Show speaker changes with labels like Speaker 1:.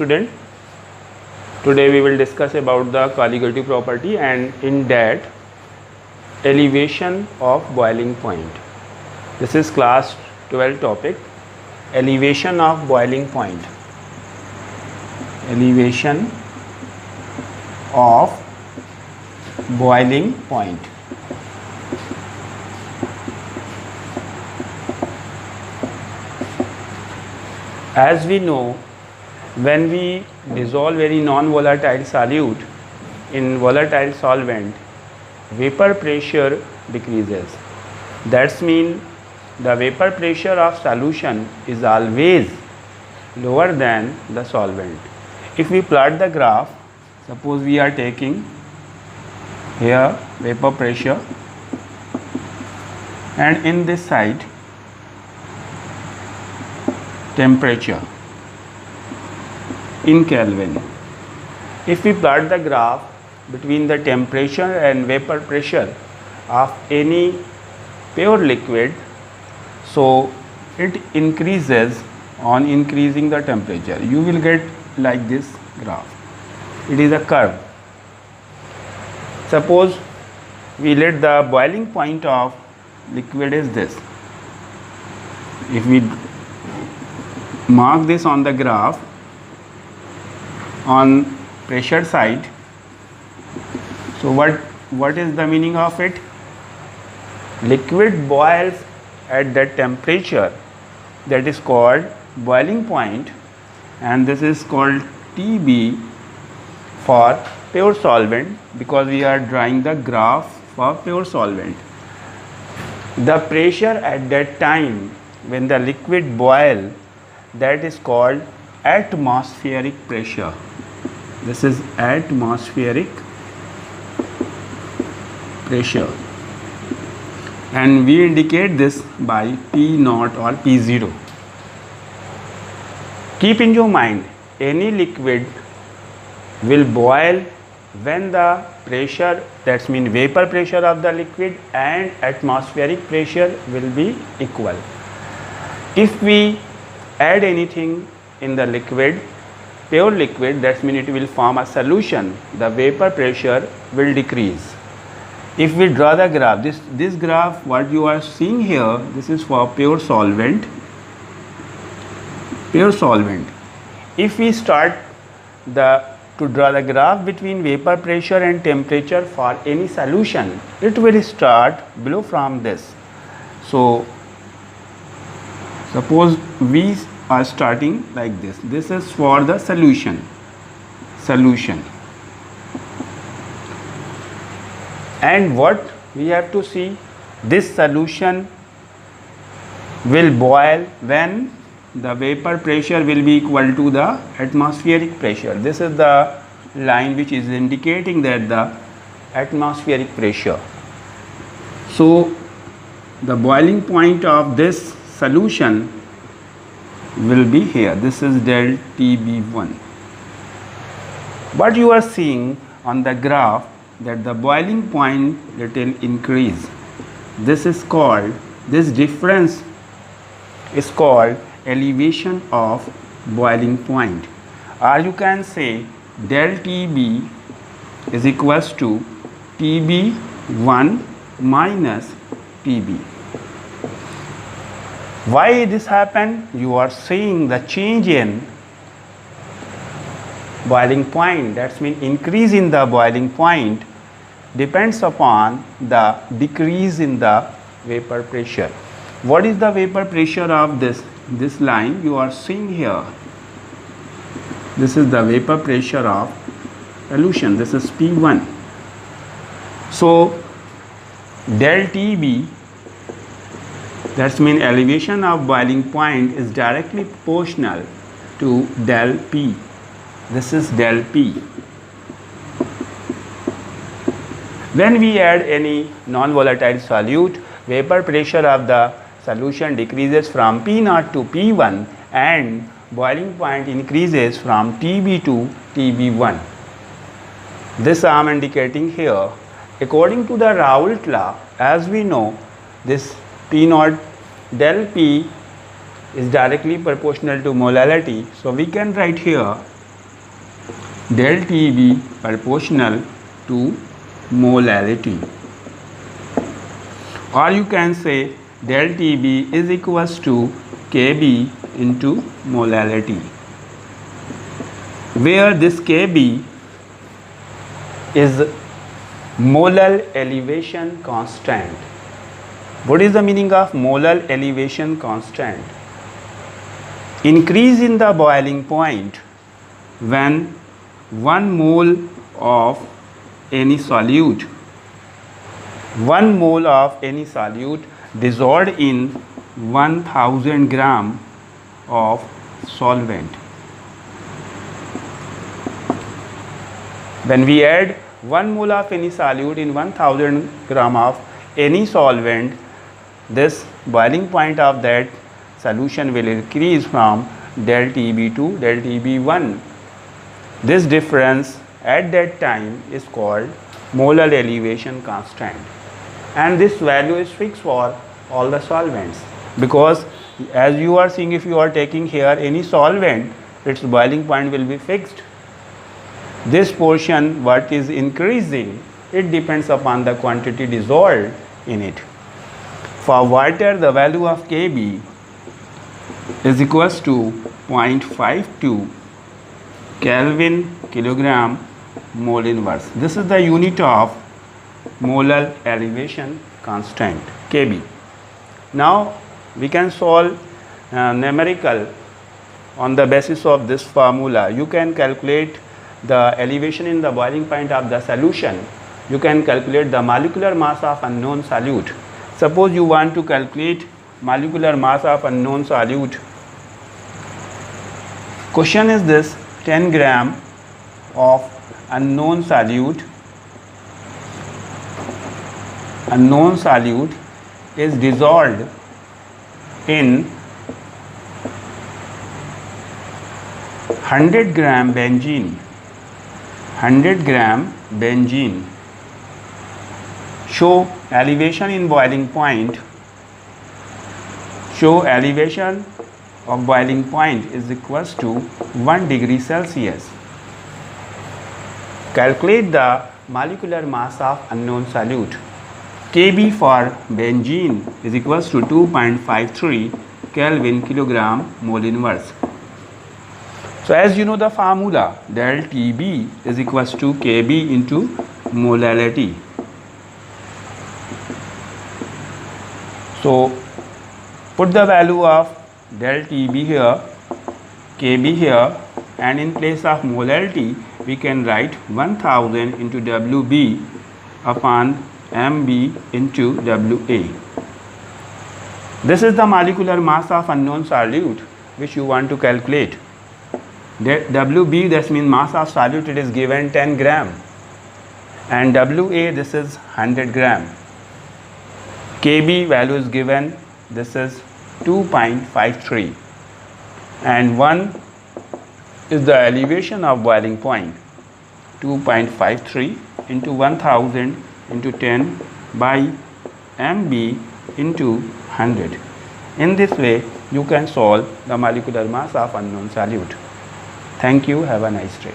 Speaker 1: student, today we will discuss about the colligative property and in that elevation of boiling point. This is class 12 topic, elevation of boiling point. Elevation of boiling point. As we know, when we dissolve very non-volatile solute in volatile solvent, vapor pressure decreases. That means the vapor pressure of solution is always lower than the solvent. If we plot the graph, suppose we are taking here vapor pressure and in this side temperature in Kelvin. If we plot the graph between the temperature and vapor pressure of any pure liquid, so it increases on increasing the temperature. You will get like this graph. It is a curve. Suppose we let the boiling point of liquid is this. If we mark this on the graph on pressure side, so what is the meaning of it? Liquid boils at that temperature, that is called boiling point, and this is called TB for pure solvent, because we are drawing the graph for pure solvent. The pressure at that time when the liquid boil, that is called atmospheric pressure. This is atmospheric pressure, and we indicate this by P0 or P0. Keep in your mind, any liquid will boil when the pressure, that means vapor pressure of the liquid and atmospheric pressure will be equal. If we add anything in the liquid, pure liquid, that means it will form a solution, the vapor pressure will decrease. If we draw the graph, this graph what you are seeing here, this is for pure solvent. If we start to draw the graph between vapor pressure and temperature for any solution, it will start below from this. So suppose we are starting like this. This is for the solution. And what we have to see, this solution will boil when the vapor pressure will be equal to the atmospheric pressure. This is the line which is indicating that the atmospheric pressure. So the boiling point of this solution will be here. This is del TB1. But you are seeing on the graph that the boiling point little increase. This difference is called elevation of boiling point, or you can say del TB is equals to TB1 minus TB. Why this happened? You are seeing the change in boiling point, that means increase in the boiling point depends upon the decrease in the vapor pressure. What is the vapor pressure of this line you are seeing here? This is the vapor pressure of solution. This is P1. So del TB, that means elevation of boiling point is directly proportional to del P. This is del P. When we add any non-volatile solute, vapor pressure of the solution decreases from P0 to P1 and boiling point increases from TB to TB1. This I am indicating here. According to the Raoult law, as we know, this P0 del P is directly proportional to molality. So we can write here del TB proportional to molality, or you can say del TB is equals to Kb into molality, where this Kb is molar elevation constant. What is the meaning of molar elevation constant? Increase in the boiling point when 1 mole of any solute, 1 mole of any solute dissolved in 1000 gram of solvent. When we add 1 mole of any solute in 1000 gram of any solvent, this boiling point of that solution will increase from del TB to del TB1. This difference at that time is called molar elevation constant, and this value is fixed for all the solvents, because as you are seeing, if you are taking here any solvent, its boiling point will be fixed. This portion what is increasing, it depends upon the quantity dissolved in it. For water, the value of Kb is equals to 0.52 Kelvin kilogram mole inverse. This is the unit of molar elevation constant, Kb. Now we can solve numerical on the basis of this formula. You can calculate the elevation in the boiling point of the solution. You can calculate the molecular mass of unknown solute. Suppose you want to calculate molecular mass of unknown solute. Question is this: 10 gram of unknown solute is dissolved in 100 gram benzene. 100 gram benzene. Show elevation in boiling point. Show elevation of boiling point is equals to 1 degree Celsius. Calculate the molecular mass of unknown solute. Kb for benzene is equals to 2.53 Kelvin kilogram mole inverse. So as you know the formula, del TB is equals to Kb into molality. So put the value of del TB here, Kb here, and in place of molality we can write 1000 into Wb upon Mb into Wa. This is the molecular mass of unknown solute which you want to calculate. Wb, that means mass of solute, it is given 10 gram, and Wa, this is 100 gram. Kb value is given, this is 2.53, and 1 is the elevation of boiling point. 2.53 into 1000 into 10 by Mb into 100. In this way you can solve the molecular mass of unknown solute. Thank you. Have a nice day.